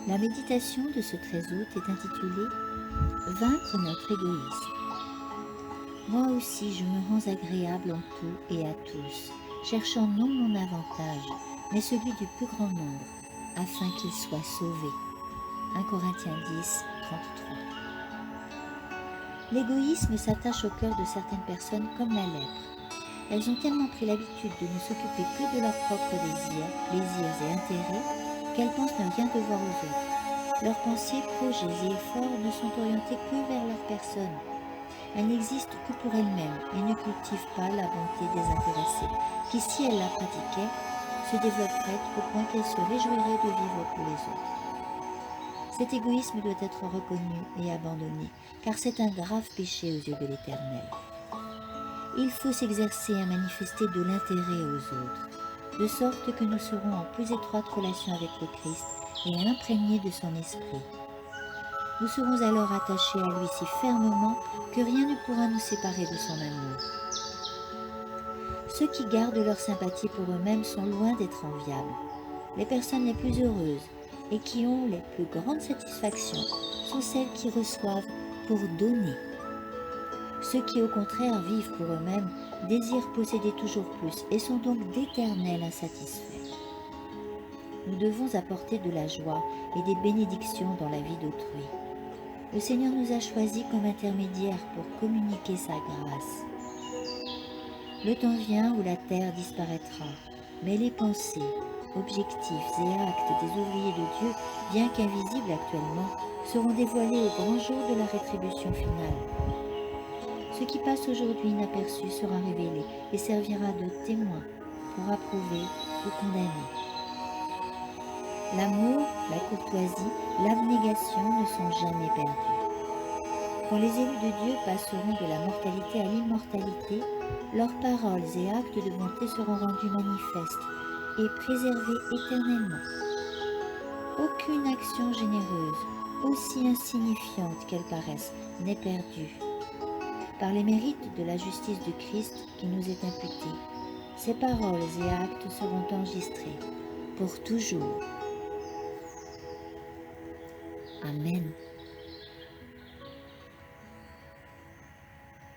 La méditation de ce 13 août est intitulée « Vaincre notre égoïsme ». Moi aussi je me rends agréable en tout et à tous, cherchant non mon avantage, mais celui du plus grand nombre, afin qu'ils soient sauvés. 1 Corinthiens 10, 33. L'égoïsme s'attache au cœur de certaines personnes comme la lèpre. Elles ont tellement pris l'habitude de ne s'occuper que de leurs propres désirs, plaisirs et intérêts qu'elles pensent ne rien devoir aux autres. Leurs pensées, projets et efforts ne sont orientés que vers leur personne. Elles n'existent que pour elles-mêmes et ne cultivent pas la bonté désintéressée, qui, si elles la pratiquaient, se développerait au point qu'elles se réjouiraient de vivre pour les autres. Cet égoïsme doit être reconnu et abandonné, car c'est un grave péché aux yeux de l'Éternel. Il faut s'exercer à manifester de l'intérêt aux autres, de sorte que nous serons en plus étroite relation avec le Christ et imprégnés de son esprit. Nous serons alors attachés à lui si fermement que rien ne pourra nous séparer de son amour. Ceux qui gardent leur sympathie pour eux-mêmes sont loin d'être enviables. Les personnes les plus heureuses et qui ont les plus grandes satisfactions sont celles qui reçoivent pour donner. Ceux qui au contraire vivent pour eux-mêmes désirent posséder toujours plus et sont donc d'éternels insatisfaits. Nous devons apporter de la joie et des bénédictions dans la vie d'autrui. Le Seigneur nous a choisis comme intermédiaires pour communiquer sa grâce. Le temps vient où la terre disparaîtra, mais les pensées, objectifs et actes des ouvriers de Dieu, bien qu'invisibles actuellement, seront dévoilés au grand jour de la rétribution finale. Ce qui passe aujourd'hui inaperçu sera révélé et servira de témoin pour approuver ou condamner. L'amour, la courtoisie, l'abnégation ne sont jamais perdus. Quand les élus de Dieu passeront de la mortalité à l'immortalité, leurs paroles et actes de bonté seront rendus manifestes et préservés éternellement. Aucune action généreuse, aussi insignifiante qu'elle paraisse, n'est perdue. Par les mérites de la justice de Christ qui nous est imputée, ces paroles et actes seront enregistrés pour toujours. Amen.